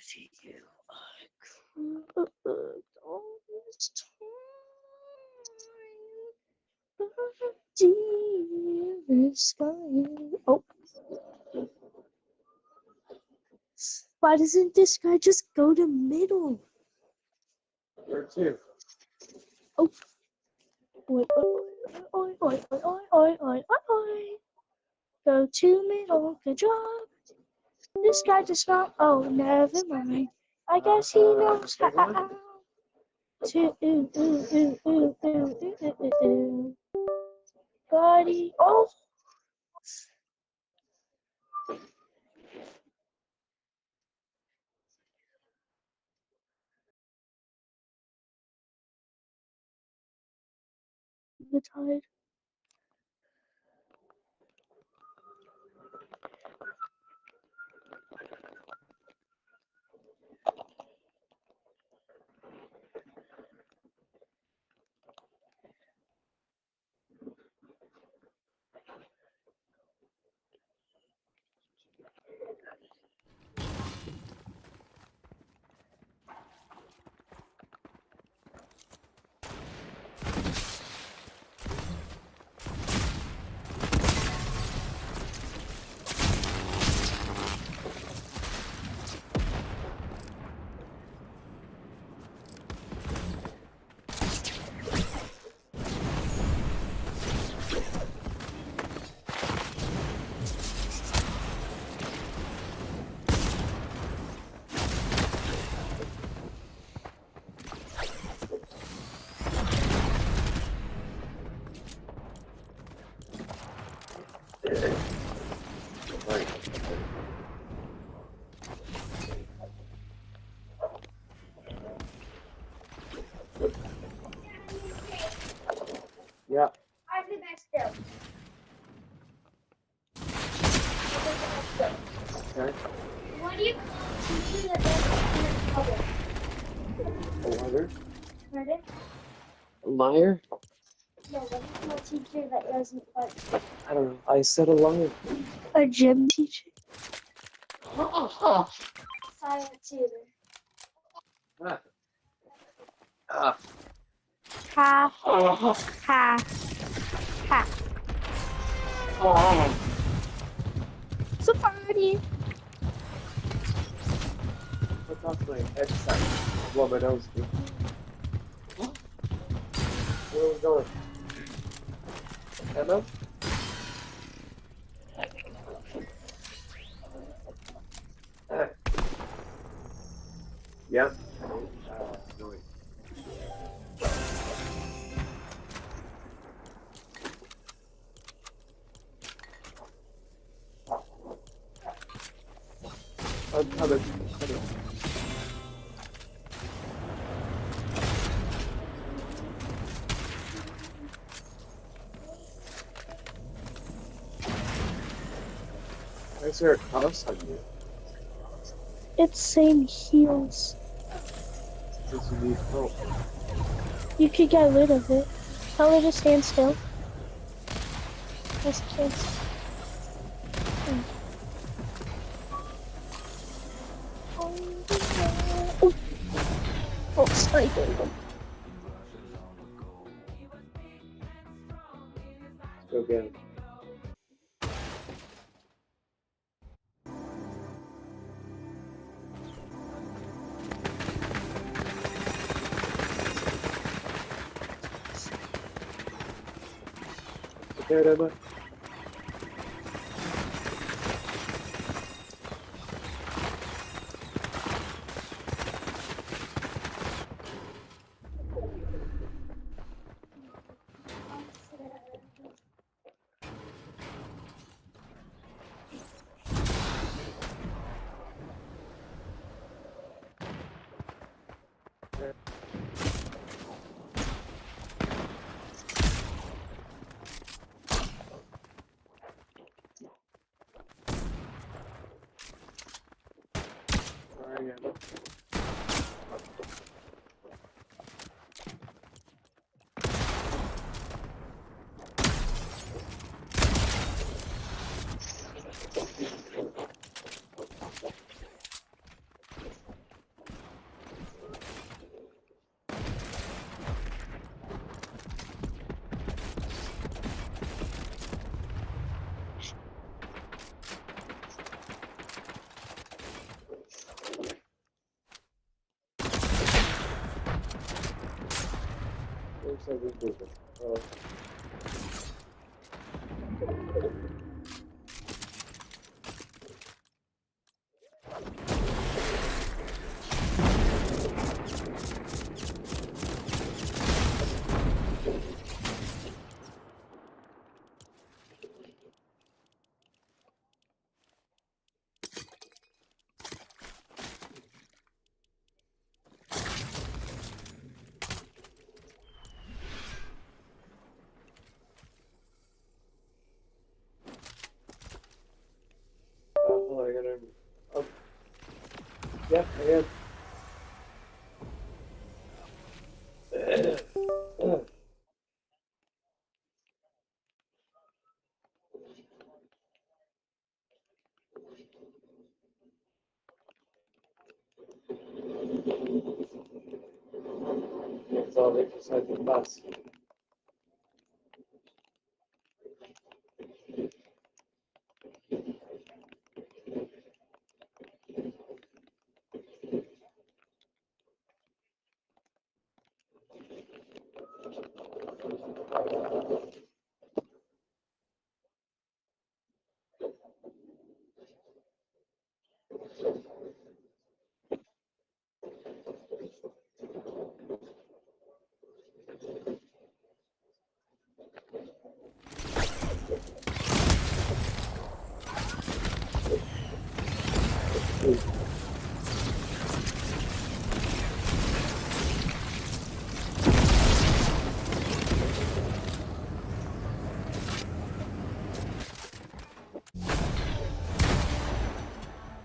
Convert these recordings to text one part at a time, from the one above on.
see you. I could all this time. Dear sky. Oh, why doesn't this guy just go to middle? Where to? Oh. Oi, oi, oi, oi, oi, oi, oi, oi, oi. Go to middle, good job. This guy just not. Oh, never mind. I guess he knows how to. Buddy. Oh. The tide. Yeah. I'll be back still. Okay. What do you call a teacher that doesn't in public? A liar? Pardon? A liar? No, what do you call a teacher that doesn't like I don't know. I said a liar. A gym teacher. silence either? Ah. Ah. Ha, Oh. ha, ha. Oh. Safari. What's off my headset? Blow my nose, dude. Where are we going? Emma? Ah. Yep. Noise. I'm coming. Why is there a cross on you? It's saying heals. Because you need help. You could get rid of it. Tell her to stand still. Just stand still. Oh, oh, sniper. Go again. There, Emma. Sorry, Emma. something moving. Oh. Oh, I gotta. Oh. Yep, I am. It's all right beside the bus.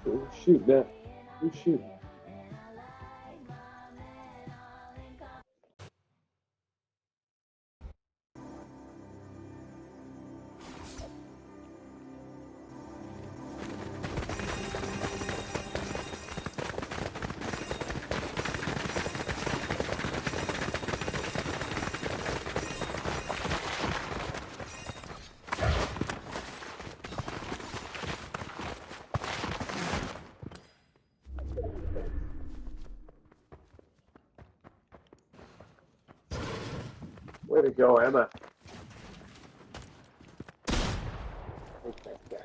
Oh, shoot, man. Oh, shoot. Way to go, Emma. Take that guy.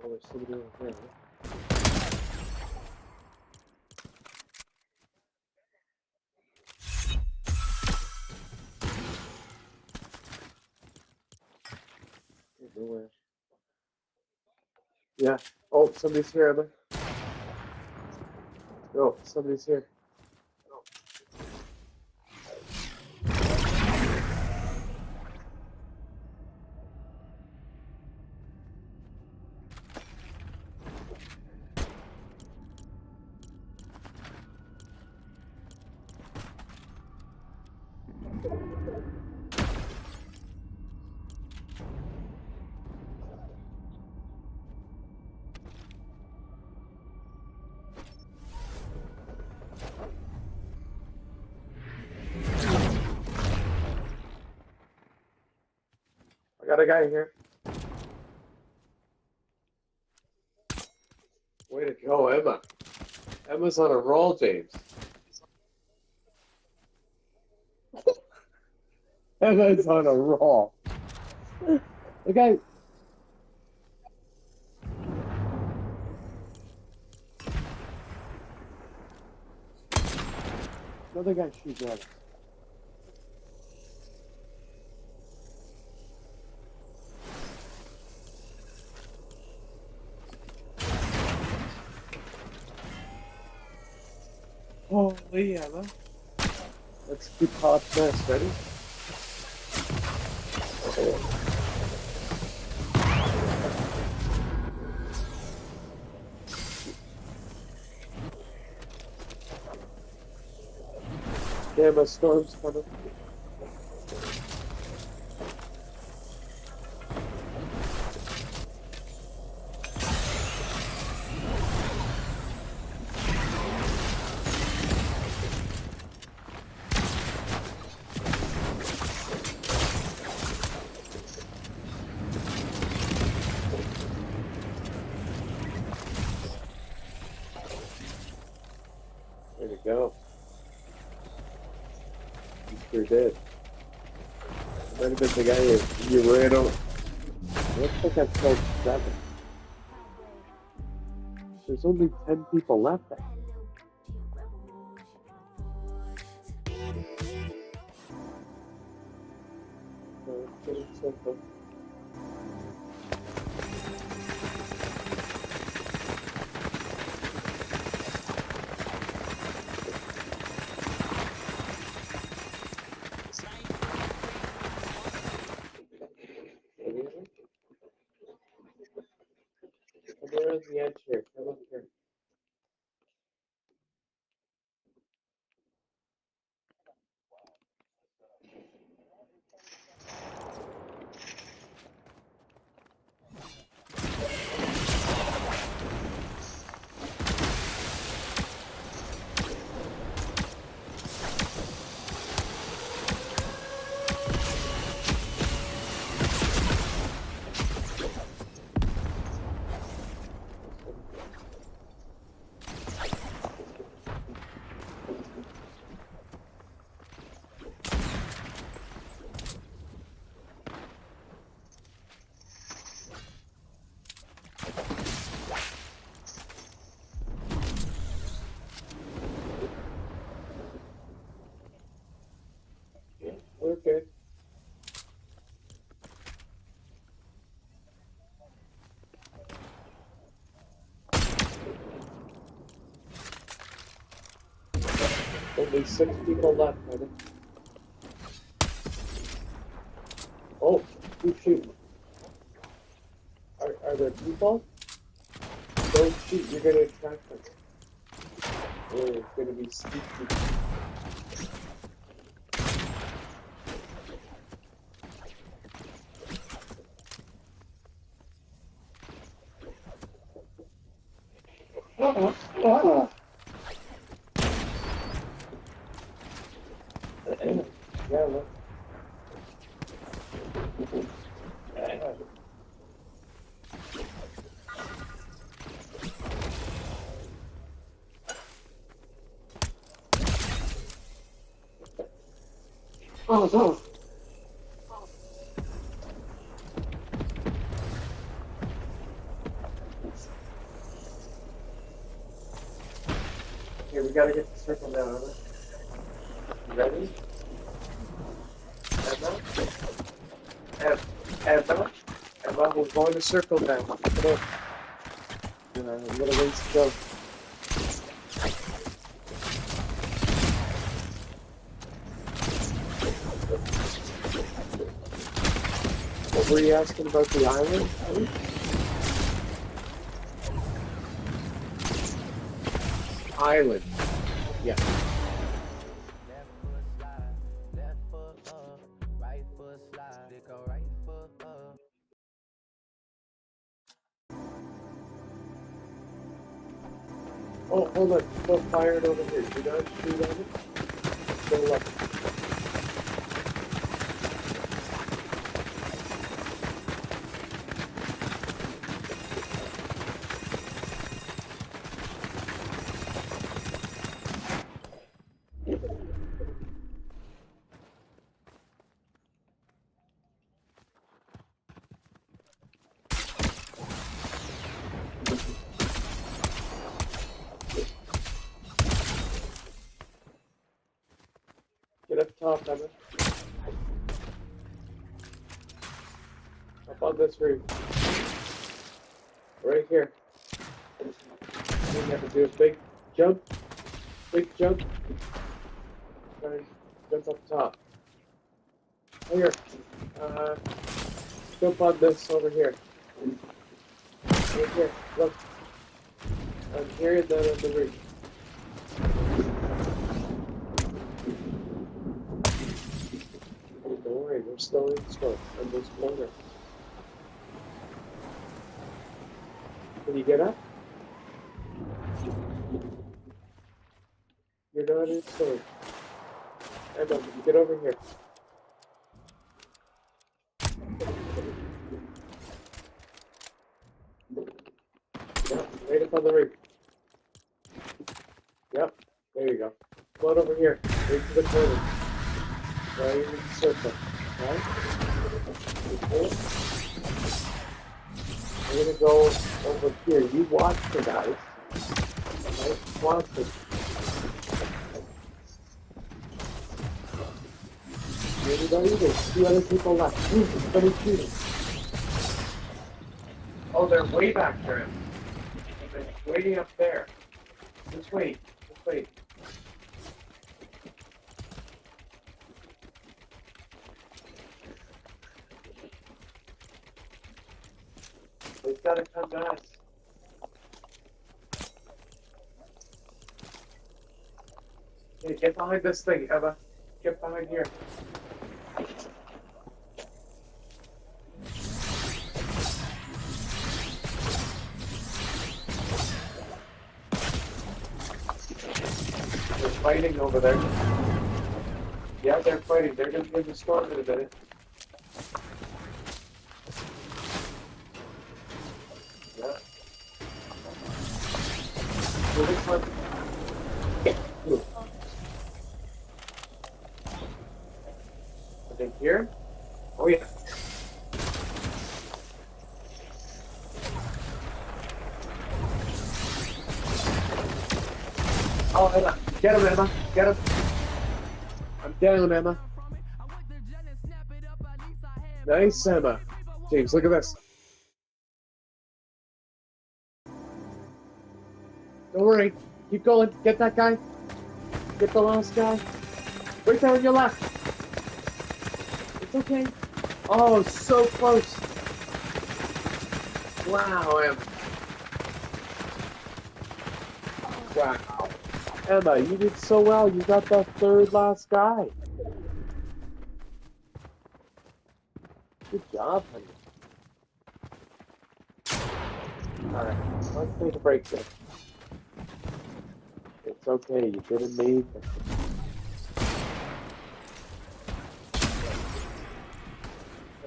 Oh, there's somebody over here. Nowhere. Yeah. Oh, somebody's here, Emma. Oh, somebody's here. I got a guy here. Way to go, Emma. Emma's on a roll, James. Emma's on a roll. The guy. Another guy shoots at us. Holy Emma. Let's keep hot mess, ready? Damn, a storm's coming. go. You sure did. Might have been the guy you ran over. Looks like I've killed 7. There's only 10 people left there. So it's getting simple. Come around the edge here. Come up here. Okay. Only 6 people left, Evan. Oh, who's shooting? Are there people? Don't shoot, you're gonna attract them. Oh, it's gonna be sneaky. Yeah, look. Oh, no. Okay, we gotta get the circle now, Emma. You ready? Emma? Emma, we're going to circle now. Come on. A little ways to go. What were you asking about the island? Island. Yeah. Left foot slide, left foot up, right foot slide, they go right foot up. Oh, hold on. Don't fire it over here. Do not shoot at it. Go left. Get up top, Emma. Up on this roof. Right here. You have to do a big jump. Big jump. Gotta jump up top. Here. Jump on this over here. Right here. Look. On here and then on the roof. Don't worry, we're slowly slow. I'm just longer. Can you get up? You're not inside. Emma, get over here. Yep, right up on the roof. Yep, There you go. Come on over here. Right to the corner. Right in the circle. Right? Okay. We're gonna go over here. You watch the guys. Right? Watch it. Anybody? There's 2 other people left. Ooh, somebody's shooting. Oh, they're way back there. They're waiting up there. Just wait. Just wait. They've got to come to us. Okay, get behind this thing, Emma. Get behind here. They're fighting over there. Yeah, they're fighting. They're going to be in the storm in a minute. Yeah. So this one. Ooh. Are they here? Oh, yeah. Oh, Emma. Get him, Emma. Get him. I'm down, Emma. Nice, Emma. James, look at this. Don't worry. Keep going. Get that guy. Get the last guy. Right there on your left. It's okay. Oh, so close. Wow, Emma. Wow. Emma, you did so well. You got that 3rd last guy. Good job, honey. Alright, let's take a break then. It's okay, you did amazing.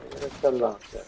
I'm gonna shut it off there.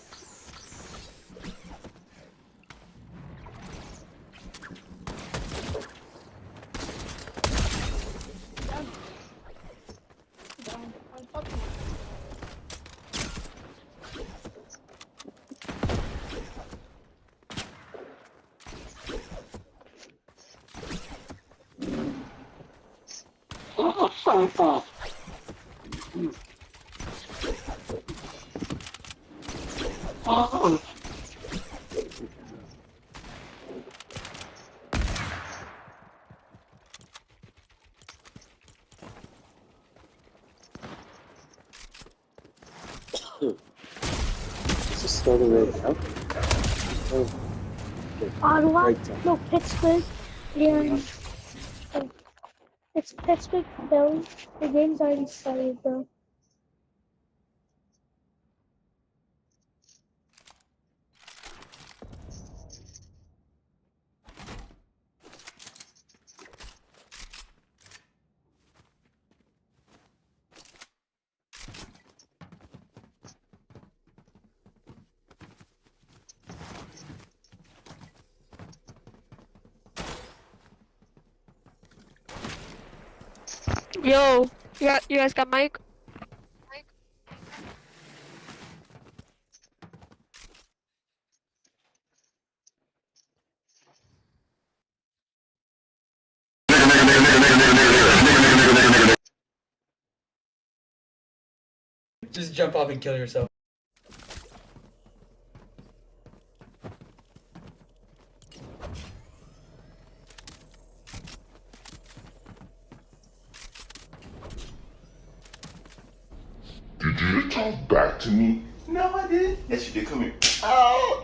This is starting right now. Oh, Ottawa, right time. no, Pittsburgh, and it's Pittsburgh, Philly. The game's already started, though. Yo, you guys got mic? Just jump off and kill yourself. Did you talk back to me? No, I didn't. Yes, you did. Come here. Oh!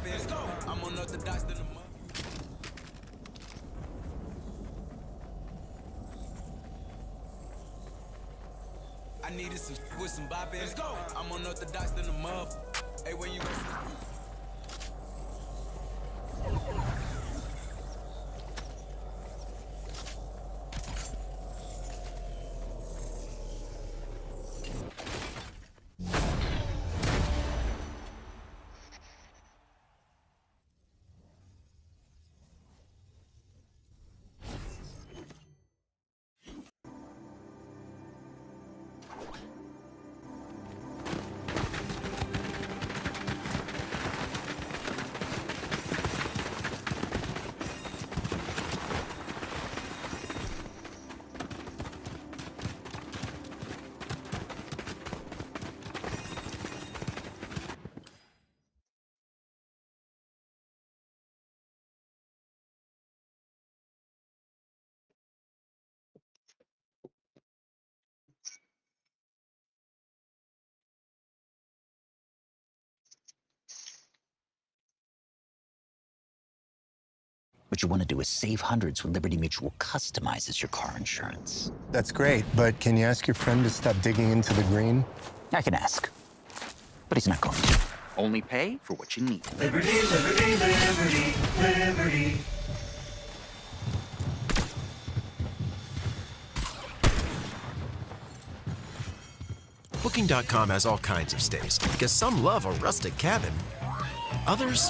I'm unorthodox than the mother. I needed some with some bop in. Let's go. I'm unorthodox than the mother. Hey, when you What you want to do is save hundreds when Liberty Mutual customizes your car insurance. That's great, but can you ask your friend to stop digging into the green? I can ask, but he's not going to. Only pay for what you need. Liberty, liberty, liberty, liberty. Booking.com has all kinds of stays, because some love a rustic cabin. Others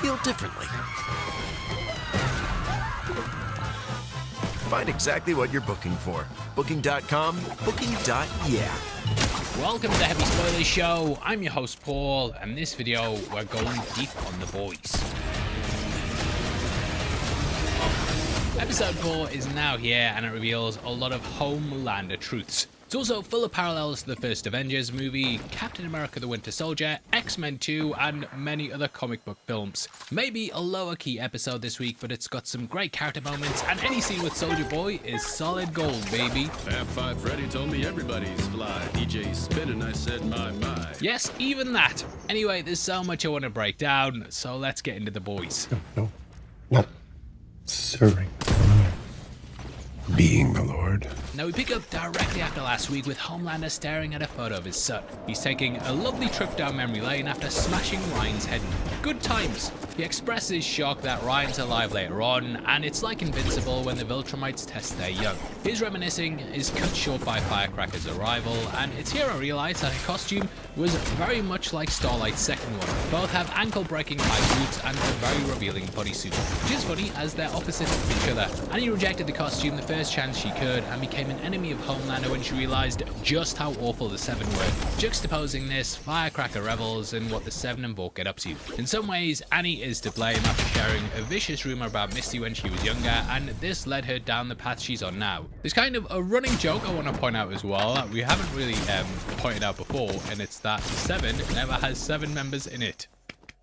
feel differently. Find exactly what you're booking for. Booking.com, booking.yeah. Welcome to the Heavy Spoilers Show. I'm your host Paul, and in this video we're going deep on The Boys. Episode 4 is now here, and it reveals a lot of Homelander truths. It's also full of parallels to the first Avengers movie, Captain America the Winter Soldier, X-Men 2, and many other comic book films. Maybe a lower key episode this week, but it's got some great character moments, and any scene with Soldier Boy is solid gold, baby. Fab Five Freddy told me everybody's fly. DJ spinning, I said my. Yes, even that. Anyway, there's so much I want to break down, so let's get into The Boys. No. Serving. Being the Lord. Now we pick up directly after last week with Homelander staring at a photo of his son. He's taking a lovely trip down memory lane after smashing Ryan's head in. Good times. He expresses shock that Ryan's alive later on, and it's like Invincible when the Viltrumites test their young. His reminiscing is cut short by Firecracker's arrival, and it's here I realise that her costume was very much like Starlight's second one. Both have ankle-breaking high boots and a very revealing bodysuit, which is funny as they're opposites of each other. Annie rejected the costume the first chance she could and became an enemy of Homelander when she realised just how awful the Seven were. Juxtaposing this, Firecracker revels in what the Seven and Vought get up to. In some ways, Annie is to blame after sharing a vicious rumour about Misty when she was younger, and this led her down the path she's on now. There's kind of a running joke I want to point out as well that we haven't really pointed out before, and it's that Seven never has 7 members in it,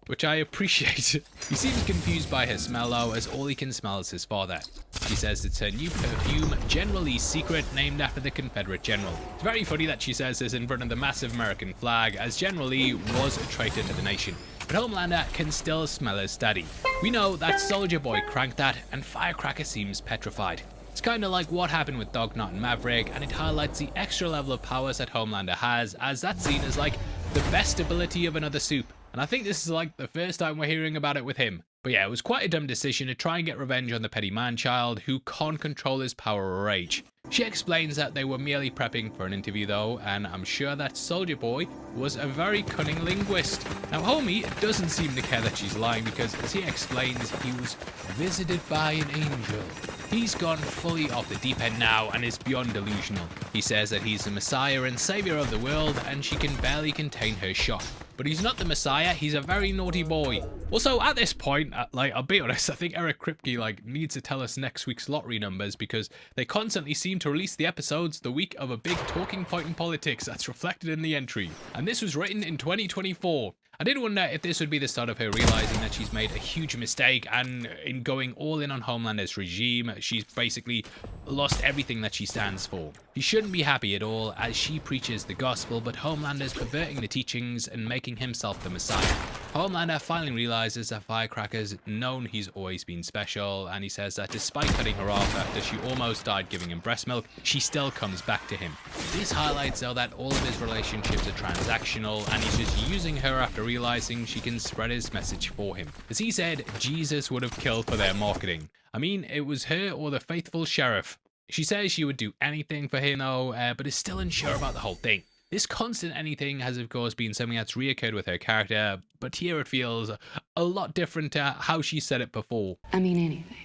which I appreciate. He seems confused by her smell though, as all he can smell is his father. She says it's her new perfume, General Lee's secret, named after the Confederate general. It's very funny that she says this in front of the massive American flag, as General Lee was a traitor to the nation. But Homelander can still smell his daddy. We know that Soldier Boy cranked that, and Firecracker seems petrified. It's kinda like what happened with Dognot and Maverick, and it highlights the extra level of powers that Homelander has, as that scene is like the best ability of another soup. And I think this is like the first time we're hearing about it with him. But yeah, it was quite a dumb decision to try and get revenge on the petty man-child who can't control his power or rage. She explains that they were merely prepping for an interview though, and I'm sure that Soldier Boy was a very cunning linguist. Now Homie doesn't seem to care that she's lying, because as he explains, he was visited by an angel. He's gone fully off the deep end now and is beyond delusional. He says that he's the Messiah and Savior of the world, and she can barely contain her shock. But he's not the Messiah, he's a very naughty boy. Also, at this point, I'll be honest, I think Eric Kripke needs to tell us next week's lottery numbers, because they constantly seem to release the episodes the week of a big talking point in politics that's reflected in the entry. And this was written in 2024. I did wonder if this would be the start of her realizing that she's made a huge mistake, and in going all in on Homelander's regime, she's basically lost everything that she stands for. She should couldn't be happy at all as she preaches the gospel, but Homelander's perverting the teachings and making himself the Messiah. Homelander finally realizes that Firecracker's known he's always been special, and he says that despite cutting her off after she almost died giving him breast milk, she still comes back to him. This highlights though that all of his relationships are transactional, and he's just using her after realizing she can spread his message for him. As he said, Jesus would have killed for their marketing. I mean, it was her or the faithful sheriff. She says she would do anything for him though, but is still unsure about the whole thing. This constant anything has of course been something that's reoccurred with her character, but here it feels a lot different to how she said it before. I mean anything.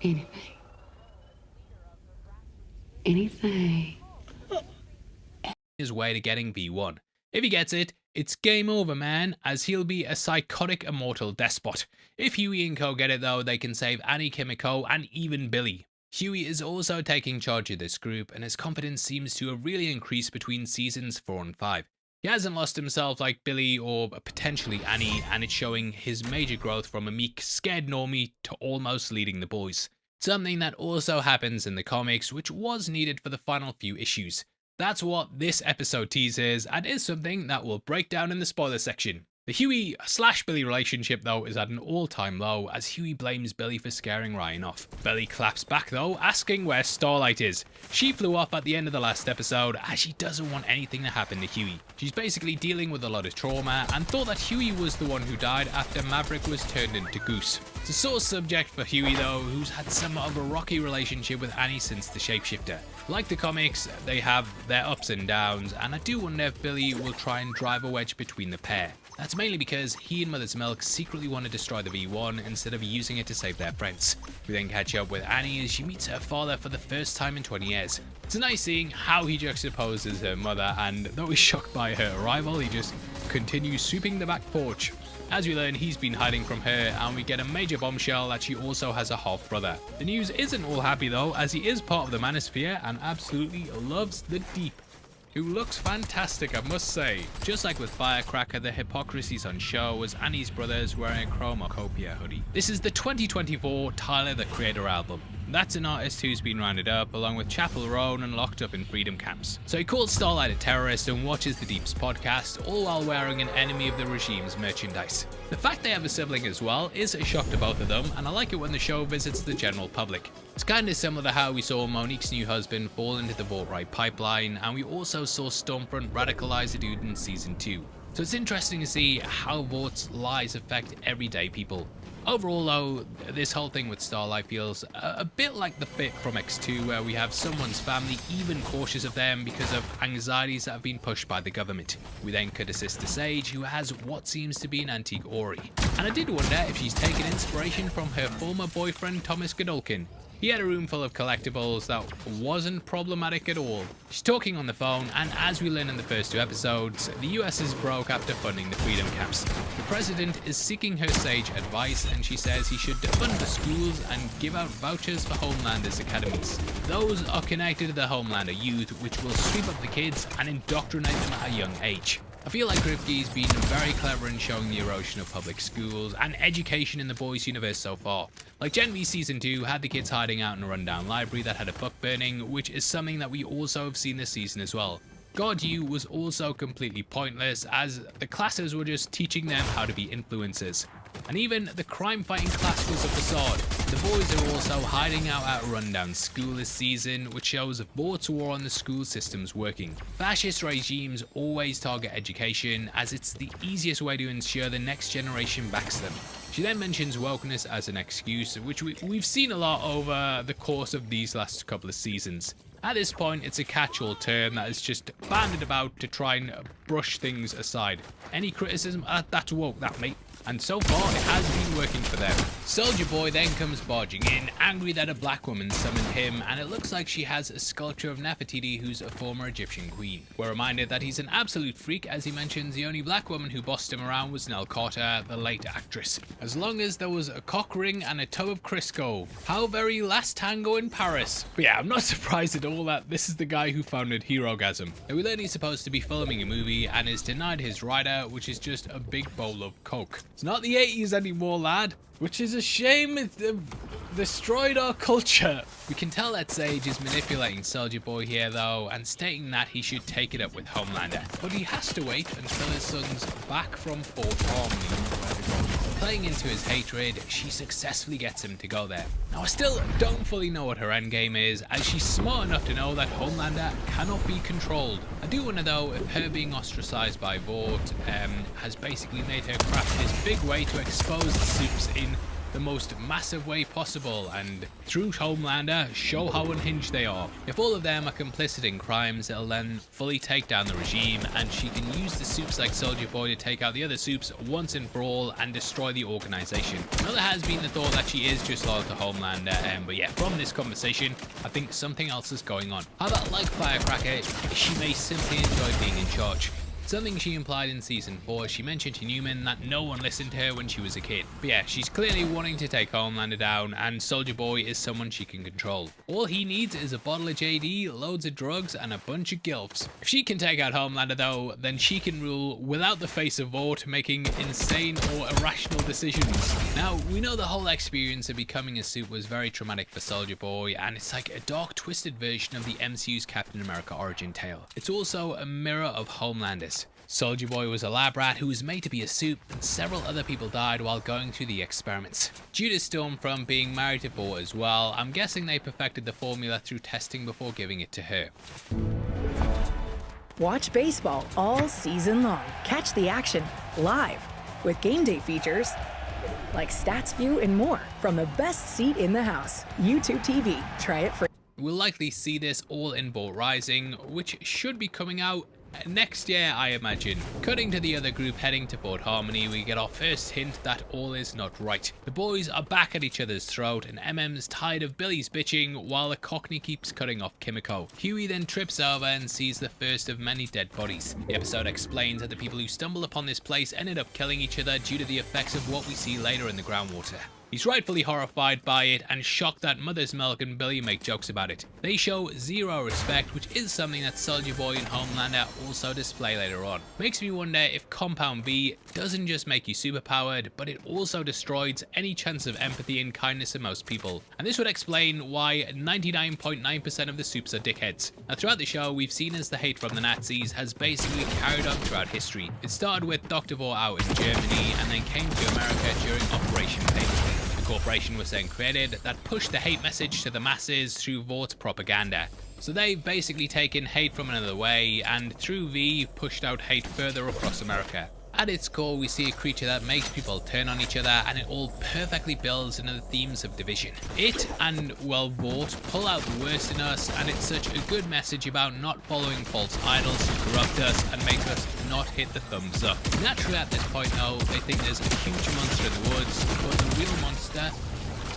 Anything. Anything. His way to getting V1. If he gets it, it's game over, man, as he'll be a psychotic immortal despot. If Huey and co get it though, they can save Annie, Kimiko, and even Billy. Huey is also taking charge of this group, and his confidence seems to have really increased between seasons 4 and 5. He hasn't lost himself like Billy or potentially Annie, and it's showing his major growth from a meek, scared normie to almost leading the boys. Something that also happens in the comics, which was needed for the final few issues. That's what this episode teases, and is something that we'll break down in the spoiler section. The Huey/Billy relationship though is at an all-time low as Huey blames Billy for scaring Ryan off. Billy claps back though, asking where Starlight is. She flew off at the end of the last episode as she doesn't want anything to happen to Huey. She's basically dealing with a lot of trauma and thought that Huey was the one who died after Maverick was turned into Goose. It's a sore subject for Huey though, who's had somewhat of a rocky relationship with Annie since the Shapeshifter. Like the comics, they have their ups and downs, and I do wonder if Billy will try and drive a wedge between the pair. That's mainly because he and Mother's Milk secretly want to destroy the V1 instead of using it to save their friends. We then catch up with Annie as she meets her father for the first time in 20 years. It's nice seeing how he juxtaposes her mother, and though he's shocked by her arrival, he just continues sweeping the back porch. As we learn, he's been hiding from her, and we get a major bombshell that she also has a half-brother. The news isn't all happy though, as he is part of the Manosphere and absolutely loves the Deep, who looks fantastic, I must say. Just like with Firecracker, the hypocrisy's on show as Annie's brother's wearing a Chromacopia hoodie. This is the 2024 Tyler the Creator album. That's an artist who's been rounded up along with Chapel Roan and locked up in freedom camps. So he calls Starlight a terrorist and watches the Deep's podcast, all while wearing an enemy of the regime's merchandise. The fact they have a sibling as well is a shock to both of them, and I like it when the show visits the general public. It's kinda similar to how we saw Monique's new husband fall into the Vault-Right pipeline, and we also saw Stormfront radicalize a dude in season 2. So it's interesting to see how Vaught's lies affect everyday people. Overall though, this whole thing with Starlight feels a bit like the bit from X2 where we have someone's family even cautious of them because of anxieties that have been pushed by the government. We then could assist to Sage, who has what seems to be an antique Ori. And I did wonder if she's taken inspiration from her former boyfriend Thomas Godolkin. He had a room full of collectibles that wasn't problematic at all. She's talking on the phone, and as we learn in the first 2 episodes, the US is broke after funding the freedom camps. The president is seeking her sage advice, and she says he should defund the schools and give out vouchers for Homelander's academies. Those are connected to the Homelander youth, which will sweep up the kids and indoctrinate them at a young age. I feel like Kripke's been very clever in showing the erosion of public schools and education in the boys' universe so far. Like Gen V Season 2 had the kids hiding out in a rundown library that had a book burning, which is something that we also have seen this season as well. God U was also completely pointless, as the classes were just teaching them how to be influencers. And even the crime-fighting class was a facade. The boys are also hiding out at a rundown school this season, which shows Vaught's war on the school systems working. Fascist regimes always target education, as it's the easiest way to ensure the next generation backs them. She then mentions wokeness as an excuse, which we've seen a lot over the course of these last couple of seasons. At this point, it's a catch-all term that is just bandied about to try and brush things aside. Any criticism? That's woke, that mate. And so far, it has been working for them. Soldier Boy then comes barging in, angry that a black woman summoned him, and it looks like she has a sculpture of Nefertiti, who's a former Egyptian queen. We're reminded that he's an absolute freak, as he mentions the only black woman who bossed him around was Nell Carter, the late actress. As long as there was a cock ring and a tub of Crisco. How very Last Tango in Paris. But yeah, I'm not surprised at all that this is the guy who founded Herogasm. And we learn he's supposed to be filming a movie and is denied his rider, which is just a big bowl of coke. It's not the 80s anymore, lad. Which is a shame. destroyed our culture. We can tell that Sage is manipulating Soldier Boy here though, and stating that he should take it up with Homelander. But he has to wait until his son's back from Fort Harmony. Playing into his hatred, she successfully gets him to go there. Now I still don't fully know what her endgame is, as she's smart enough to know that Homelander cannot be controlled. I do wonder though if her being ostracized by Vought has basically made her craft this big way to expose the Supes in the most massive way possible, and through Homelander show how unhinged they are. If all of them are complicit in crimes, it'll then fully take down the regime, and she can use the Supes like Soldier Boy to take out the other Supes once and for all and destroy the organization. Now there has been the thought that she is just loyal to Homelander, but yeah, from this conversation I think something else is going on. How about, like Firecracker, she may simply enjoy being in charge. Something she implied in season 4, she mentioned to Newman that no one listened to her when she was a kid. But yeah, she's clearly wanting to take Homelander down, and Soldier Boy is someone she can control. All he needs is a bottle of JD, loads of drugs, and a bunch of gilfs. If she can take out Homelander though, then she can rule without the face of Vought making insane or irrational decisions. Now, we know the whole experience of becoming a Supe was very traumatic for Soldier Boy, and it's like a dark, twisted version of the MCU's Captain America origin tale. It's also a mirror of Homelander's. Soldier Boy was a lab rat who was made to be a Supe, and several other people died while going through the experiments. Due to Stormfront being married to Vought as well, I'm guessing they perfected the formula through testing before giving it to her. Watch baseball all season long. Catch the action live with game day features like StatsView and more from the best seat in the house. YouTube TV. Try it free. We'll likely see this all in Vought Rising, which should be coming out next year, I imagine. Cutting to the other group heading to Fort Harmony, we get our first hint that all is not right. The boys are back at each other's throat, and MM's tired of Billy's bitching while the Cockney keeps cutting off Kimiko. Huey then trips over and sees the first of many dead bodies. The episode explains that the people who stumbled upon this place ended up killing each other due to the effects of what we see later in the groundwater. He's rightfully horrified by it and shocked that Mother's Milk and Billy make jokes about it. They show zero respect, which is something that Soldier Boy and Homelander also display later on. Makes me wonder if Compound V doesn't just make you superpowered, but it also destroys any chance of empathy and kindness in most people. And this would explain why 99.9% of the Supes are dickheads. Now throughout the show, we've seen as the hate from the Nazis has basically carried on throughout history. It started with Dr. Vought out in Germany and then came to America during Operation Paperclip. The corporation was then created that pushed the hate message to the masses through Vaught's propaganda. So they've basically taken hate from another way, and through V pushed out hate further across America. At its core, we see a creature that makes people turn on each other, and it all perfectly builds into the themes of division. It and, well, Vought pull out the worst in us, and it's such a good message about not following false idols who corrupt us and make us not hit the thumbs up. Naturally at this point though, they think there's a huge monster in the woods, but the real monster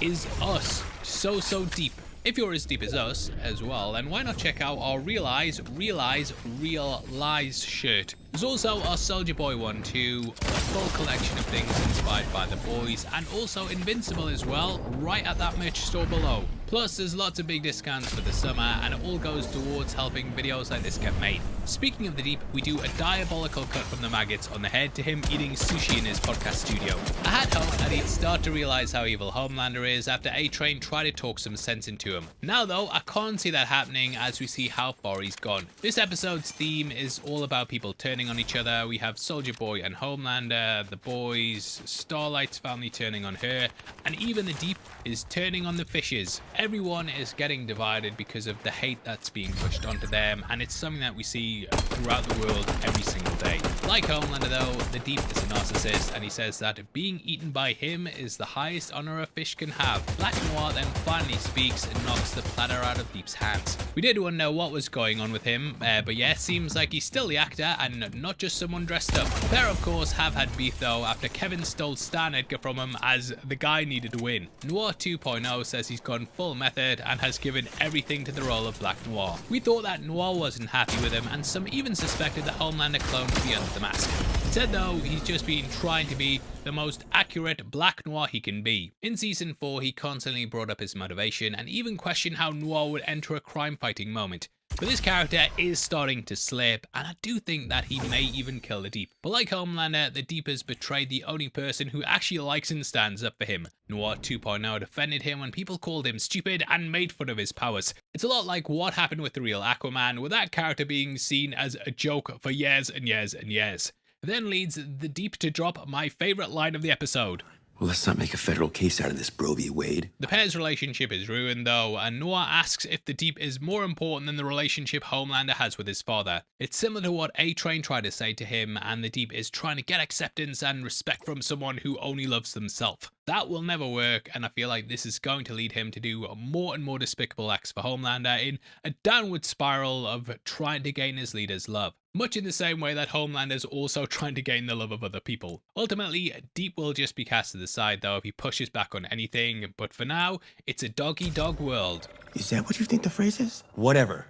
is us. So deep. If you're as deep as us as well, then why not check out our Realize, Real Lies shirt. There's also our Soldier Boy one too, a full collection of things inspired by the boys, and also Invincible as well, right at that merch store below. Plus there's lots of big discounts for the summer, and it all goes towards helping videos like this get made. Speaking of the deep, we do a diabolical cut from the maggots on the head to him eating sushi in his podcast studio. I had hoped that he'd start to realise how evil Homelander is after A-Train tried to talk some sense into him. Now though, I can't see that happening as we see how far he's gone. This episode's theme is all about people turning on each other. We have Soldier Boy and Homelander, the boys, Starlight's family turning on her, and even the Deep is turning on the fishes. Everyone is getting divided because of the hate that's being pushed onto them, and it's something that we see throughout the world every single day. Like Homelander though, the Deep is a narcissist, and he says that being eaten by him is the highest honor a fish can have. Black Noir then finally speaks and knocks the platter out of Deep's hands. We did wonder what was going on with him, but yeah, seems like he's still the actor and not just someone dressed up. The pair of course have had beef though after Kevin stole Stan Edgar from him as the guy needed to win. Noir 2.0 says he's gone full method and has given everything to the role of Black Noir. We thought that Noir wasn't happy with him, and some even suspected the Homelander clone to be under the mask. Instead though, he's just been trying to be the most accurate Black Noir he can be. In season 4, he constantly brought up his motivation and even questioned how Noir would enter a crime fighting moment. But this character is starting to slip, and I do think that he may even kill the Deep. But like Homelander, the Deep has betrayed the only person who actually likes and stands up for him. Noir 2.0 defended him when people called him stupid and made fun of his powers. It's a lot like what happened with the real Aquaman, with that character being seen as a joke for years and years and years. It then leads the Deep to drop my favourite line of the episode. Well, let's not make a federal case out of this, Broby Wade. The pair's relationship is ruined though, and Noir asks if the Deep is more important than the relationship Homelander has with his father. It's similar to what A-Train tried to say to him, and the Deep is trying to get acceptance and respect from someone who only loves themselves. That will never work, and I feel like this is going to lead him to do more and more despicable acts for Homelander in a downward spiral of trying to gain his leader's love. Much in the same way that Homelander's also trying to gain the love of other people. Ultimately, Deep will just be cast to the side though if he pushes back on anything, but for now, it's a dog-eat-dog world. Is that what you think the phrase is? Whatever.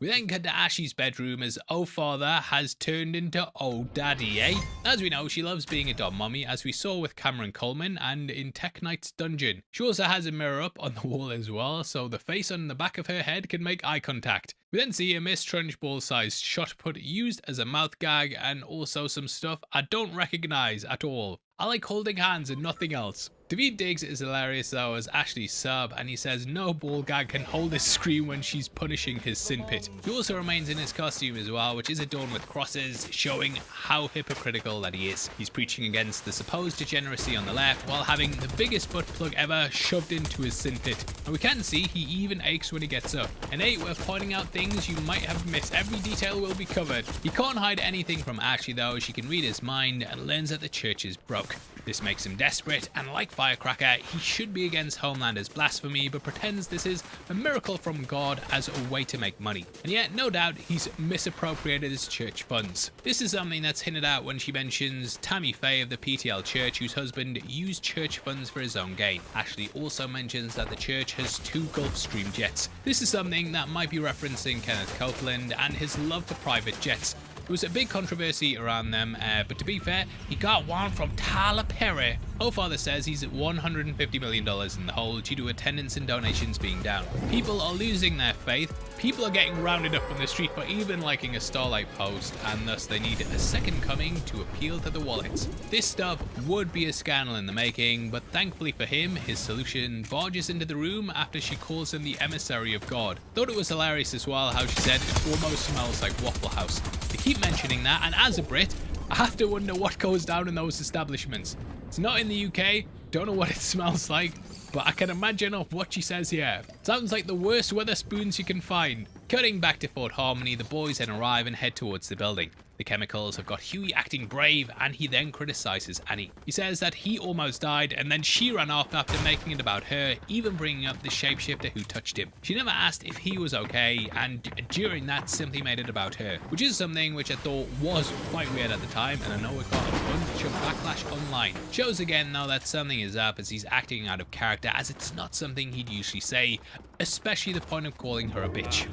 We then cut to Ashley's bedroom as Oh Father has turned into Oh Daddy, eh? As we know, she loves being a dog mummy, as we saw with Cameron Coleman and in Tech Knight's dungeon. She also has a mirror up on the wall as well, so the face on the back of her head can make eye contact. We then see a Miss Trunchbull-sized shot put used as a mouth gag, and also some stuff I don't recognise at all. I like holding hands and nothing else. David Diggs is hilarious though as Ashley's sub, and he says no ball gag can hold his scream when she's punishing his sin pit. He also remains in his costume as well, which is adorned with crosses, showing how hypocritical that he is. He's preaching against the supposed degeneracy on the left while having the biggest butt plug ever shoved into his sin pit. And we can see he even aches when he gets up. And hey, we're pointing out things you might have missed. Every detail will be covered. He can't hide anything from Ashley though. She can read his mind and learns that the church is broke. This makes him desperate, and like Firecracker, he should be against Homelander's blasphemy, but pretends this is a miracle from God as a way to make money. And yet, no doubt, he's misappropriated his church funds. This is something that's hinted at when she mentions Tammy Faye of the PTL Church, whose husband used church funds for his own gain. Ashley also mentions that the church has 2 Gulfstream jets. This is something that might be referencing Kenneth Copeland and his love for private jets. There was a big controversy around them, but to be fair, he got one from Tyler Perry. Oh Father says he's at $150 million in the hole due to attendance and donations being down. People are losing their faith. People are getting rounded up on the street for even liking a Starlight post, and thus they need a second coming to appeal to the wallets. This stuff would be a scandal in the making, but thankfully for him, his solution barges into the room after she calls him the emissary of God. Thought it was hilarious as well how she said it almost smells like Waffle House. They keep mentioning that, and as a Brit, I have to wonder what goes down in those establishments. It's not in the UK, don't know what it smells like, but I can imagine of what she says here. Sounds like the worst Wetherspoons you can find. Cutting back to Fort Harmony, the boys then arrive and head towards the building. The chemicals have got Huey acting brave, and he then criticizes Annie. He says that he almost died and then she ran off after making it about her, even bringing up the shapeshifter who touched him. She never asked if he was okay, and during that simply made it about her, which is something which I thought was quite weird at the time, and I know it got a bunch of backlash online. Shows again though that something is up as he's acting out of character, as it's not something he'd usually say, especially the point of calling her a bitch.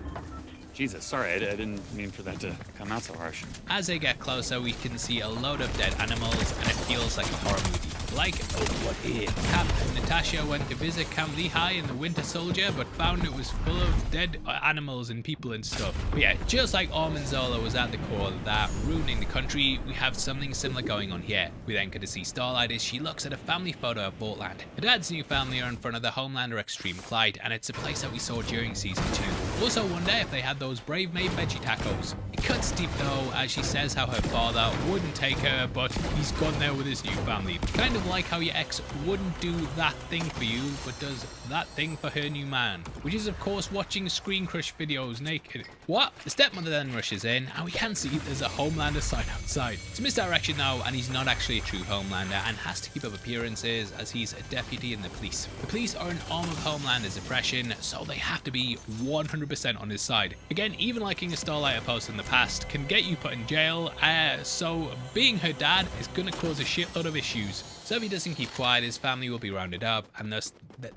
Jesus, sorry, I didn't mean for that to come out so harsh. As they get closer, we can see a load of dead animals, and it feels like a horror movie. Like, oh, what here? Camp Natasha went to visit Camp Lehigh in the Winter Soldier, but found it was full of dead animals and people and stuff. But yeah, just like Armin Zola was at the core of that, ruining the country, we have something similar going on here. We then get to see Starlight as she looks at a family photo of Portland. Her dad's new family are in front of the Homelander Extreme Flight, and it's a place that we saw during Season 2. Also wonder if they had those Brave made veggie tacos. It cuts deep though, as she says how her father wouldn't take her, but he's gone there with his new family. Kind of like how your ex wouldn't do that thing for you, but does that thing for her new man. Which is of course watching Screen Crush videos naked. What? The stepmother then rushes in, and we can see there's a Homelander sign outside. It's misdirection though, and he's not actually a true Homelander, and has to keep up appearances as he's a deputy in the police. The police are an arm of Homelander's oppression, so they have to be 100% on his side. Again, even liking a Starlighter post in the past can get you put in jail, so being her dad is gonna cause a shitload of issues. So if he doesn't keep quiet, his family will be rounded up, and thus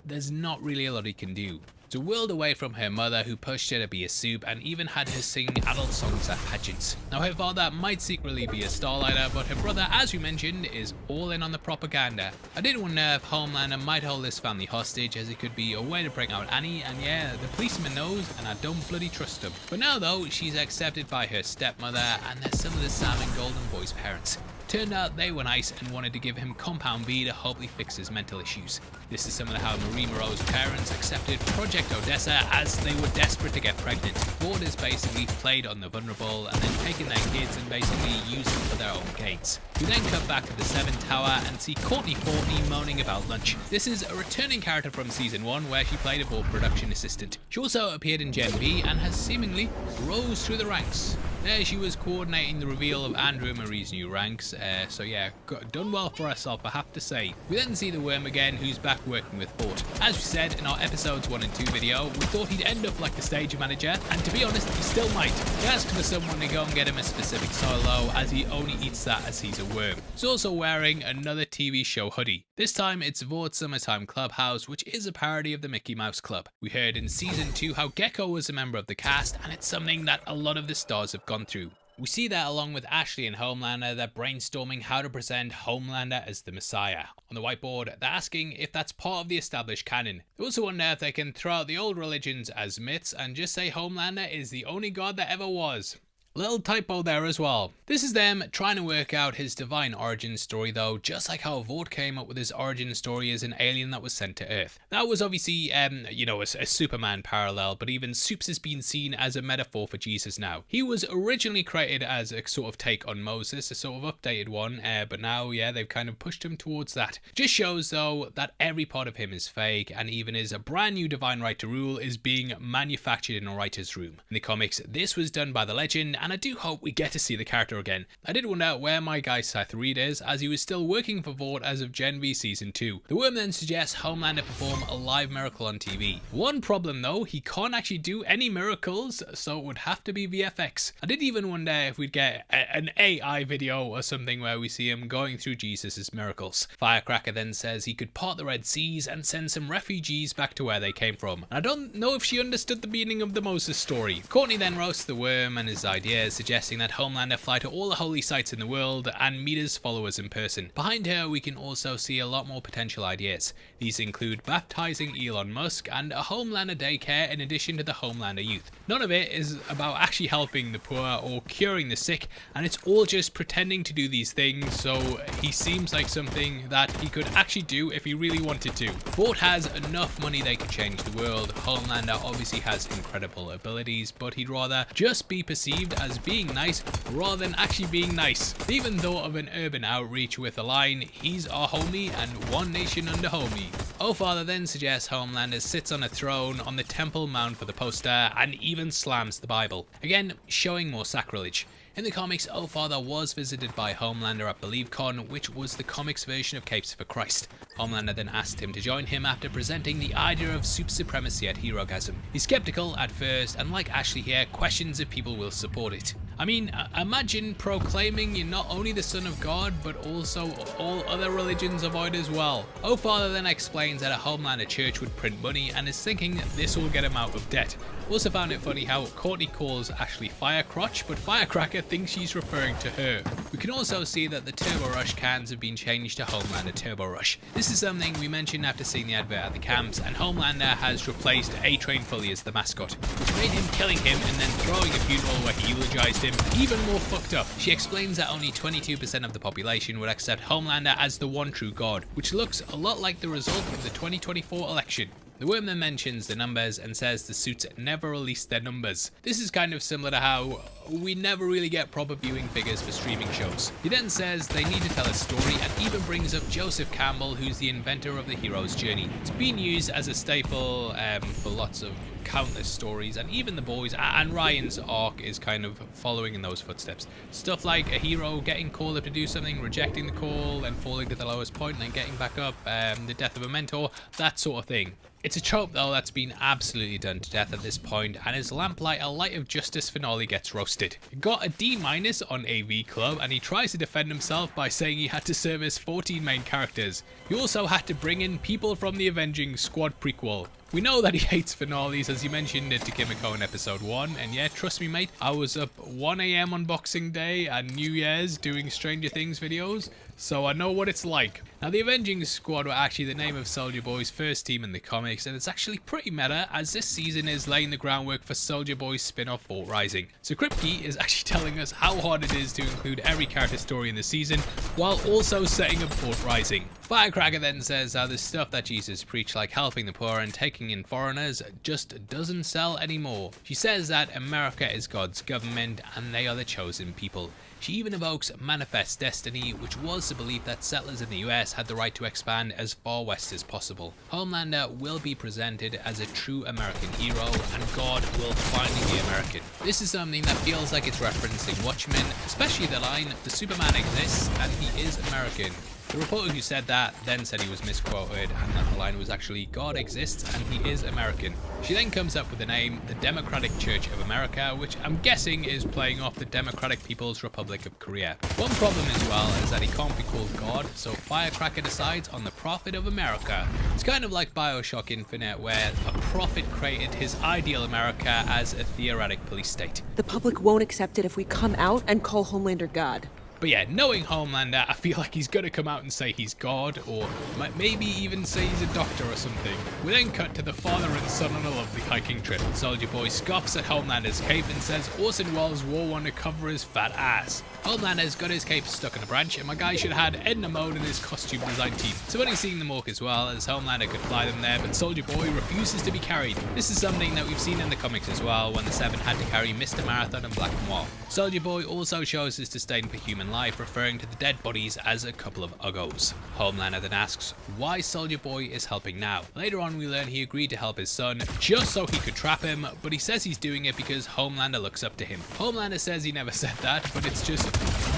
there's not really a lot he can do. It's a world away from her mother, who pushed her to be a soup and even had her singing adult songs at pageants. Now her father might secretly be a starlighter, but her brother, as we mentioned, is all in on the propaganda. I did wonder if Homelander might hold this family hostage, as it could be a way to bring out Annie, and yeah, the policeman knows and I don't bloody trust him. But now though, she's accepted by her stepmother, and they're some of the Sam and Golden Boy's parents. Turned out they were nice and wanted to give him Compound V to hopefully fix his mental issues. This is similar to how Marie Moreau's parents accepted Project Odessa as they were desperate to get pregnant. Vought is basically played on the vulnerable and then taken their kids and basically used them for their own gains. We then cut back to the 7th Tower and see Courtney Fortney moaning about lunch. This is a returning character from season 1 where she played a Vought production assistant. She also appeared in Gen V and has seemingly rose through the ranks. There she was coordinating the reveal of Andrew and Marie's new ranks, so yeah, done well for herself, I have to say. We then see the Worm again, who's back working with Vought. As we said in our episodes 1 and 2 video, we thought he'd end up like the stage manager, and to be honest, he still might. He asked for someone to go and get him a specific solo, as he only eats that as he's a worm. He's also wearing another TV show hoodie. This time it's Vought Summertime Clubhouse, which is a parody of the Mickey Mouse Club. We heard in season 2 how Gecko was a member of the cast, and it's something that a lot of the stars have gone through. We see that along with Ashley and Homelander, they're brainstorming how to present Homelander as the Messiah. On the whiteboard, they're asking if that's part of the established canon. They also wonder if they can throw out the old religions as myths and just say Homelander is the only god that ever was. Little typo there as well. This is them trying to work out his divine origin story though, just like how Vought came up with his origin story as an alien that was sent to Earth. That was obviously, a Superman parallel, but even Supes has been seen as a metaphor for Jesus now. He was originally created as a sort of take on Moses, a sort of updated one, but now, yeah, they've kind of pushed him towards that. Just shows though that every part of him is fake, and even his brand new divine right to rule is being manufactured in a writer's room. In the comics, this was done by the Legend, and I do hope we get to see the character again. I did wonder where my guy Seth Reed is, as he was still working for Vought as of Gen V Season 2. The Worm then suggests Homelander perform a live miracle on TV. One problem though, he can't actually do any miracles, so it would have to be VFX. I did even wonder if we'd get an AI video or something where we see him going through Jesus' miracles. Firecracker then says he could part the Red Seas and send some refugees back to where they came from. I don't know if she understood the meaning of the Moses story. Courtney then roasts the Worm and his idea, suggesting that Homelander fly to all the holy sites in the world and meet his followers in person. Behind her, we can also see a lot more potential ideas. These include baptizing Elon Musk and a Homelander daycare in addition to the Homelander youth. None of it is about actually helping the poor or curing the sick, and it's all just pretending to do these things, so he seems like something that he could actually do if he really wanted to. Vought has enough money they could change the world. Homelander obviously has incredible abilities, but he'd rather just be perceived as being nice rather than actually being nice. They even thought of an urban outreach with the line, "He's our homie and one nation under homie." Allfather then suggests Homelander sits on a throne on the Temple Mount for the poster and even slams the Bible. Again, showing more sacrilege. In the comics, Allfather was visited by Homelander at BelieveCon, which was the comics version of Capes for Christ. Homelander then asked him to join him after presenting the idea of super supremacy at Herogasm. He's skeptical at first, and like Ashley here, questions if people will support it. I mean, imagine proclaiming you're not only the son of God, but also all other religions avoid as well. Allfather then explains that a Homelander church would print money and is thinking that this will get him out of debt. Also found it funny how Courtney calls Ashley Firecrotch, but Firecracker thinks she's referring to her. We can also see that the Turbo Rush cans have been changed to Homelander Turbo Rush. This is something we mentioned after seeing the advert at the camps, and Homelander has replaced A-Train fully as the mascot, which made him killing him and then throwing a funeral where he eulogized him even more fucked up. She explains that only 22% of the population would accept Homelander as the one true god, which looks a lot like the result of the 2024 election. The Worm then mentions the numbers and says the suits never released their numbers. This is kind of similar to how we never really get proper viewing figures for streaming shows. He then says they need to tell a story and even brings up Joseph Campbell, who's the inventor of the hero's journey. It's been used as a staple for lots of countless stories, and even The Boys and Ryan's arc is kind of following in those footsteps. Stuff like a hero getting called up to do something, rejecting the call, and falling to the lowest point, and then getting back up, the death of a mentor, that sort of thing. It's a trope though that's been absolutely done to death at this point, and his Lamplight A Light of Justice finale gets roasted. He got a D- on AV Club, and he tries to defend himself by saying he had to service 14 main characters. He also had to bring in people from the Avenging Squad prequel. We know that he hates finales, as he mentioned it to Kimiko in episode 1, and yeah, trust me mate, I was up 1 AM on Boxing Day and New Year's doing Stranger Things videos, so I know what it's like. Now, the Avenging Squad were actually the name of Soulja Boy's first team in the comics, and it's actually pretty meta, as this season is laying the groundwork for Soulja Boy's spin-off Fort Rising. So Kripke is actually telling us how hard it is to include every character story in the season, while also setting up Fort Rising. Firecracker then says how the stuff that Jesus preached, like helping the poor and taking in foreigners, just doesn't sell anymore. She says that America is God's government and they are the chosen people. She even evokes Manifest Destiny, which was the belief that settlers in the US had the right to expand as far west as possible. Homelander will be presented as a true American hero, and God will finally be American. This is something that feels like it's referencing Watchmen, especially the line, "The Superman exists and he is American." The reporter who said that then said he was misquoted and that the line was actually "God exists and he is American." She then comes up with the name the Democratic Church of America, which I'm guessing is playing off the Democratic People's Republic of Korea. One problem as well is that he can't be called God, so Firecracker decides on the Prophet of America. It's kind of like Bioshock Infinite, where a prophet created his ideal America as a theoretic police state. The public won't accept it if we come out and call Homelander God. But yeah, knowing Homelander, I feel like he's gonna come out and say he's God, or maybe even say he's a doctor or something. We then cut to the father and son on a lovely hiking trip. Soulja Boy scoffs at Homelander's cape and says Orson Welles wore one to cover his fat ass. Homelander's got his cape stuck in a branch, and my guy should have had Edna Mode in his costume design team. So when he's seeing them walk as well, as Homelander could fly them there, but Soulja Boy refuses to be carried. This is something that we've seen in the comics as well, when the Seven had to carry Mr. Marathon and Black Noir. Soulja Boy also shows his disdain for human life, referring to the dead bodies as a couple of uggos. Homelander then asks why Soulja Boy is helping now. Later on, we learn he agreed to help his son just so he could trap him, but he says he's doing it because Homelander looks up to him. Homelander says he never said that, but it's just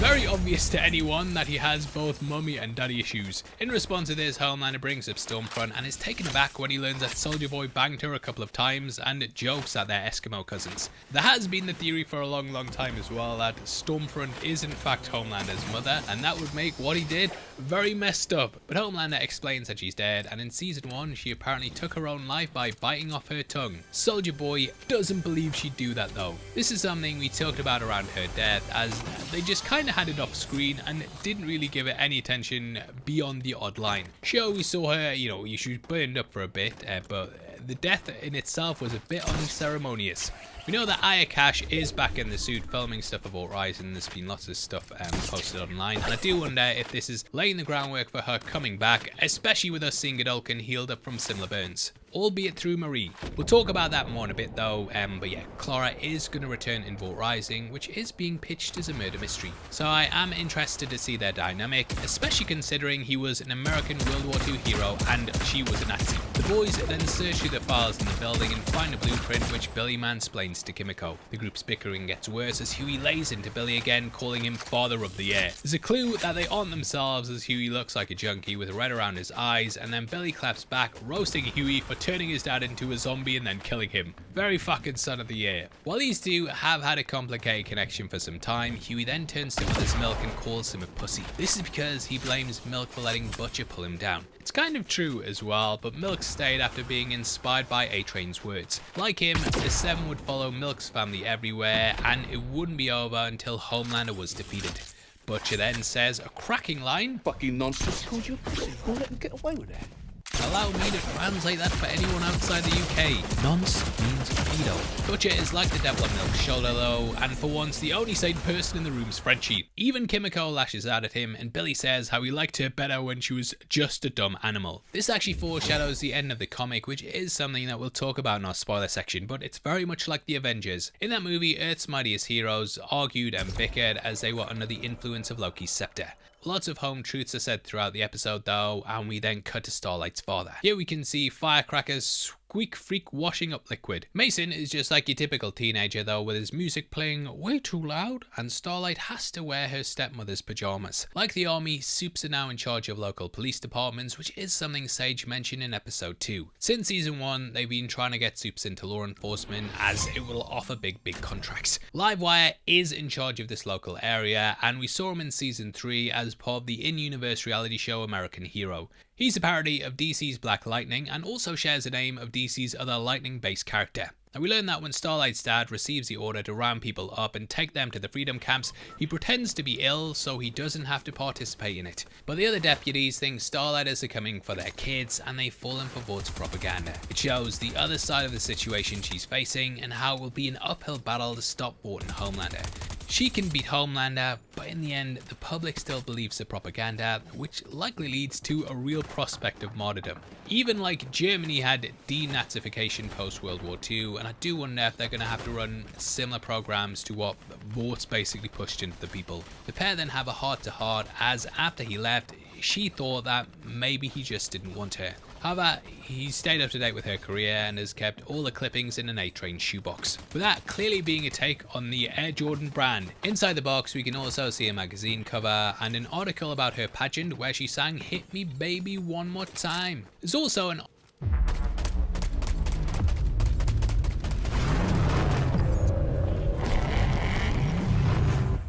very obvious to anyone that he has both mummy and daddy issues. In response to this, Homelander brings up Stormfront and is taken aback when he learns that Soulja Boy banged her a couple of times and jokes at their Eskimo cousins. There has been the theory for a long time as well that Stormfront is in fact Homelander's mother, and that would make what he did very messed up. But Homelander explains that she's dead, and in season 1 she apparently took her own life by biting off her tongue. Soulja Boy doesn't believe she'd do that though. This is something we talked about around her death, as they just kind of had it off screen and didn't really give it any attention beyond the odd line. Sure, we saw her, she was burned up for a bit, but the death in itself was a bit unceremonious. We know that Aya Cash is back in the suit filming stuff of Fort Rising, and there's been lots of stuff posted online, and I do wonder if this is laying the groundwork for her coming back, especially with us seeing Godolkin healed up from similar burns, albeit through Marie. We'll talk about that more in a bit though, but yeah, Clara is going to return in Fort Rising, which is being pitched as a murder mystery. So I am interested to see their dynamic, especially considering he was an American World War II hero and she was a Nazi. The boys then search through the files in the building and find a blueprint which Billy mansplains to Kimiko. The group's bickering gets worse as Huey lays into Billy again, calling him Father of the Year. There's a clue that they aren't themselves, as Huey looks like a junkie with red around his eyes, and then Billy claps back, roasting Huey for turning his dad into a zombie and then killing him. Very fucking Son of the Year. While these two have had a complicated connection for some time, Huey then turns to Mother's Milk and calls him a pussy. This is because he blames Milk for letting Butcher pull him down. It's kind of true as well, but Milk stayed after being inspired by A-Train's words. Like him, the Seven would follow Milk's family everywhere, and it wouldn't be over until Homelander was defeated. Butcher then says a cracking line. Fucking nonsense, called you a pussy. Don't let him get away with that. Allow me to translate that for anyone outside the UK. Nonce means pedo. Butcher is like the devil on Milk's shoulder though, and for once the only sane person in the room's Frenchie. Even Kimiko lashes out at him, and Billy says how he liked her better when she was just a dumb animal. This actually foreshadows the end of the comic, which is something that we'll talk about in our spoiler section, but it's very much like the Avengers. In that movie, Earth's mightiest heroes argued and bickered as they were under the influence of Loki's scepter. Lots of home truths are said throughout the episode though, and we then cut to Starlight's father. Here we can see Firecracker's squeak freak washing up liquid. Mason is just like your typical teenager though, with his music playing way too loud, and Starlight has to wear her stepmother's pajamas. Like the army, Supes are now in charge of local police departments, which is something Sage mentioned in episode 2. Since season 1, they've been trying to get Supes into law enforcement as it will offer big contracts. Livewire is in charge of this local area, and we saw him in season 3 as part of the in-universe reality show American Hero. He's a parody of DC's Black Lightning and also shares the name of DC's other Lightning-based character. And we learn that when Starlight's dad receives the order to round people up and take them to the freedom camps, he pretends to be ill so he doesn't have to participate in it. But the other deputies think Starlighters are coming for their kids and they've fallen for Vough's propaganda. It shows the other side of the situation she's facing and how it will be an uphill battle to stop Vought and Homelander. She can beat Homelander, but in the end, the public still believes the propaganda, which likely leads to a real prospect of martyrdom. Even like Germany had denazification post-World War II, and I do wonder if they're going to have to run similar programs to what Vaught's basically pushed into the people. The pair then have a heart-to-heart, as after he left, she thought that maybe he just didn't want her. However, he stayed up to date with her career and has kept all the clippings in an A-Train shoebox, with that clearly being a take on the Air Jordan brand. Inside the box we can also see a magazine cover and an article about her pageant where she sang "Hit Me Baby One More Time." There's also an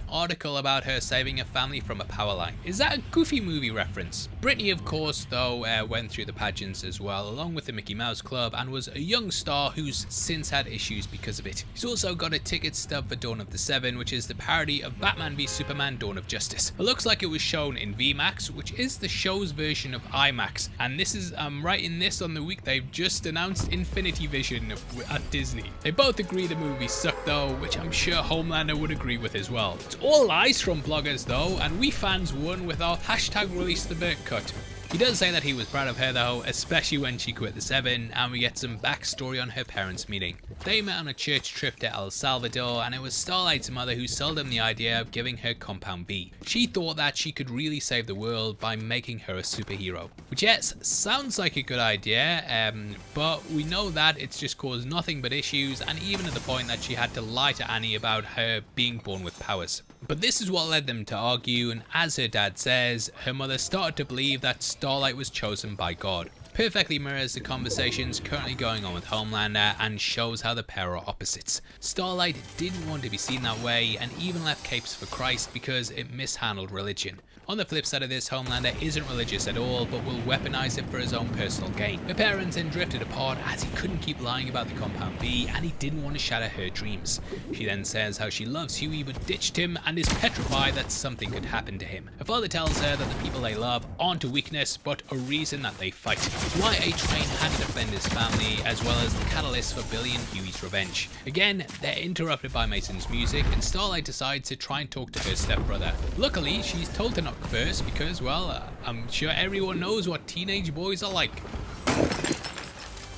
article about her saving a family from a power line. Is that a Goofy movie reference? Britney, of course, though, went through the pageants as well, along with the Mickey Mouse Club, and was a young star who's since had issues because of it. He's also got a ticket stub for Dawn of the Seven, which is the parody of Batman v Superman Dawn of Justice. It looks like it was shown in VMAX, which is the show's version of IMAX, and this is, I'm writing this on the week they've just announced Infinity Vision at Disney. They both agree the movie sucked though, which I'm sure Homelander would agree with as well. It's all lies from bloggers though, and we fans won with our #ReleaseTheBurt cut. He does say that he was proud of her though, especially when she quit the Seven, and we get some backstory on her parents' meeting. They met on a church trip to El Salvador, and it was Starlight's mother who sold him the idea of giving her Compound B. She thought that she could really save the world by making her a superhero. Which, yes, sounds like a good idea, but we know that it's just caused nothing but issues, and even at the point that she had to lie to Annie about her being born with powers. But this is what led them to argue, and as her dad says, her mother started to believe that Starlight was chosen by God. Perfectly mirrors the conversations currently going on with Homelander and shows how the pair are opposites. Starlight didn't want to be seen that way and even left capes for Christ because it mishandled religion. On the flip side of this, Homelander isn't religious at all, but will weaponize it for his own personal gain. Her parents then drifted apart as he couldn't keep lying about the Compound B and he didn't want to shatter her dreams. She then says how she loves Huey but ditched him and is petrified that something could happen to him. Her father tells her that the people they love aren't a weakness but a reason that they fight. Why A-Train had to defend his family, as well as the catalyst for Billy and Huey's revenge. Again, they're interrupted by Mason's music and Starlight decides to try and talk to her stepbrother. Luckily, she's told to knock first because, well, I'm sure everyone knows what teenage boys are like.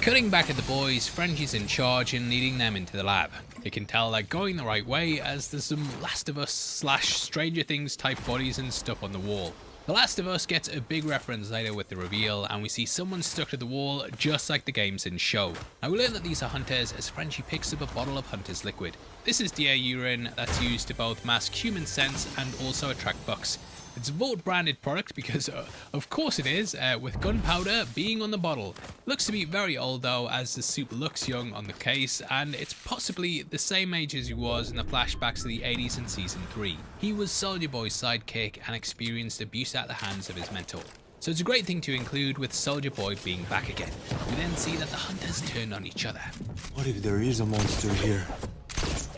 Cutting back at the boys, Frenchie's in charge and leading them into the lab. You can tell they're going the right way as there's some Last of Us / Stranger Things type bodies and stuff on the wall. The Last of Us gets a big reference later with the reveal, and we see someone stuck to the wall just like the games in show. Now we learn that these are hunters as Frenchie picks up a bottle of Hunter's liquid. This is deer urine that's used to both mask human scents and also attract bucks. It's a Vought branded product because of course it is, with gunpowder being on the bottle. Looks to be very old though, as the soup looks young on the case, and it's possibly the same age as he was in the flashbacks of the 80s in season 3. He was Soldier Boy's sidekick and experienced abuse at the hands of his mentor. So it's a great thing to include with Soldier Boy being back again. We then see that the hunters turn on each other. What if there is a monster here?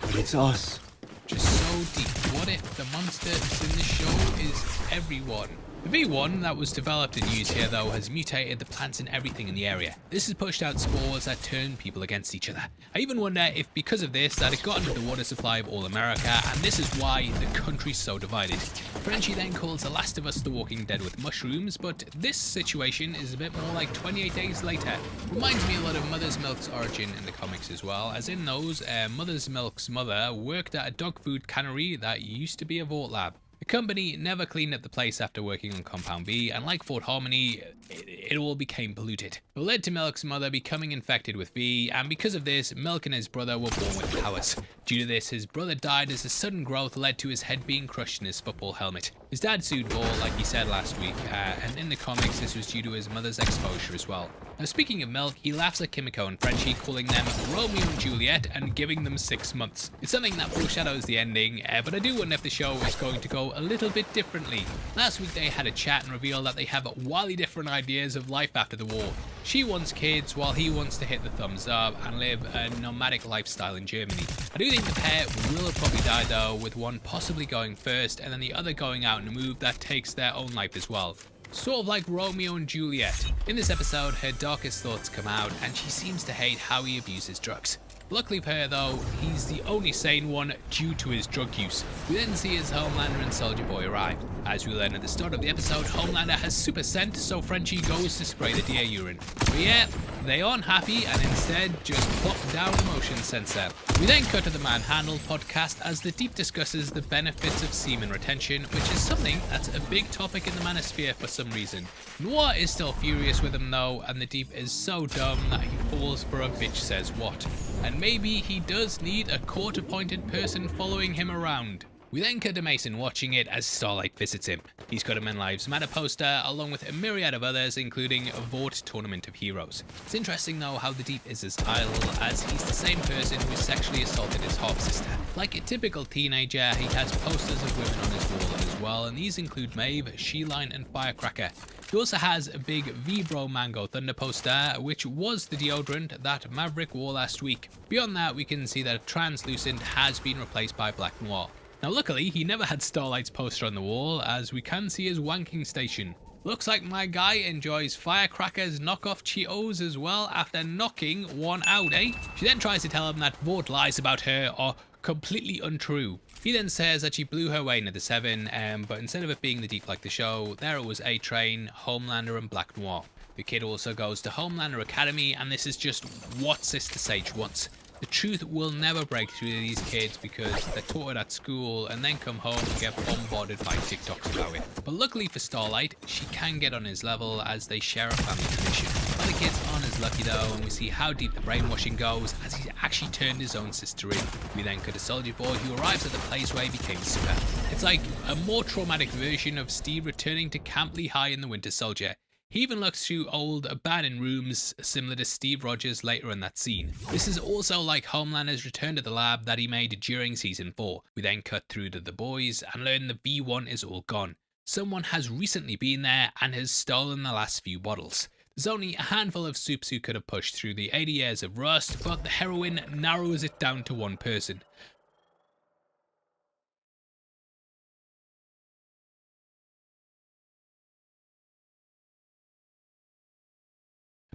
But it's us. Just so deep. What if the monster in this show is everyone? The V1 that was developed and used here though has mutated the plants and everything in the area. This has pushed out spores that turn people against each other. I even wonder if because of this that it got into the water supply of all America, and this is why the country's so divided. Frenchie then calls The Last of Us The Walking Dead with mushrooms, but this situation is a bit more like 28 Days Later. Reminds me a lot of Mother's Milk's origin in the comics as well, as in those, Mother's Milk's mother worked at a dog food cannery that used to be a Vought lab. The company never cleaned up the place after working on Compound B, and like Fort Harmony, it all became polluted. It led to Milk's mother becoming infected with V, and because of this, Milk and his brother were born with powers. Due to this, his brother died as the sudden growth led to his head being crushed in his football helmet. His dad sued Vought, like he said last week, and in the comics this was due to his mother's exposure as well. Now speaking of milk, he laughs at Kimiko and Frenchie, calling them Romeo and Juliet and giving them 6 months. It's something that foreshadows the ending, but I do wonder if the show is going to go a little bit differently. Last week they had a chat and revealed that they have wildly different ideas of life after the war. She wants kids while he wants to hit the thumbs up and live a nomadic lifestyle in Germany. I do think the pair will probably die though, with one possibly going first and then the other going out in a move that takes their own life as well. Sort of like Romeo and Juliet. In this episode, her darkest thoughts come out and she seems to hate how he abuses drugs. Luckily for her though, he's the only sane one due to his drug use. We then see as Homelander and Soldier Boy arrive. As we learn at the start of the episode, Homelander has super scent, so Frenchie goes to spray the deer urine. But yeah, they aren't happy and instead just plop down a motion sensor. We then cut to the Manhandle podcast as the Deep discusses the benefits of semen retention, which is something that's a big topic in the manosphere for some reason. Noir is still furious with him though, and the Deep is so dumb that he falls for a bitch says what. And maybe he does need a court-appointed person following him around. We then cut to Mason watching it as Starlight visits him. He's got a Men Lives Matter poster along with a myriad of others, including a Vought Tournament of Heroes. It's interesting though how the Deep is as idle, as he's the same person who sexually assaulted his half-sister. Like a typical teenager, he has posters of women on his wall as well, and these include Maeve, She-Line and Firecracker. He also has a big Vibro Mango Thunder poster, which was the deodorant that Maverick wore last week. Beyond that, we can see that Translucent has been replaced by Black Noir. Now luckily, he never had Starlight's poster on the wall, as we can see his wanking station. Looks like my guy enjoys Firecracker's knockoff Cheetos as well after knocking one out, eh? She then tries to tell him that Vought lies about her are completely untrue. He then says that she blew her way into the 7, but instead of it being the Deep like the show, there it was A-Train, Homelander and Black Noir. The kid also goes to Homelander Academy, and this is just what Sister Sage wants. The truth will never break through to these kids because they're taught it at school and then come home and get bombarded by TikToks about it. But luckily for Starlight, she can get on his level as they share a family tradition. Other kids aren't as lucky though, and we see how deep the brainwashing goes as he's actually turned his own sister in. We then cut to Soldier Boy, who arrives at the place where he became super. It's like a more traumatic version of Steve returning to Camp Lehigh in the Winter Soldier. He even looks through old abandoned rooms similar to Steve Rogers later in that scene. This is also like Homelander's return to the lab that he made during season 4. We then cut through to the boys and learn the V1 is all gone. Someone has recently been there and has stolen the last few bottles. There's only a handful of soups who could have pushed through the 80 years of rust, but the heroine narrows it down to one person.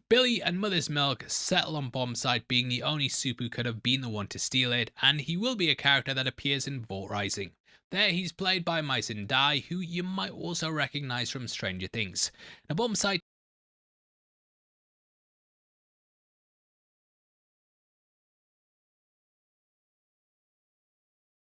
Billy and Mother's Milk settle on Bombsight being the only soup who could have been the one to steal it, and he will be a character that appears in Vought Rising. There he's played by Mason Dai, who you might also recognise from Stranger Things. Now Bombsight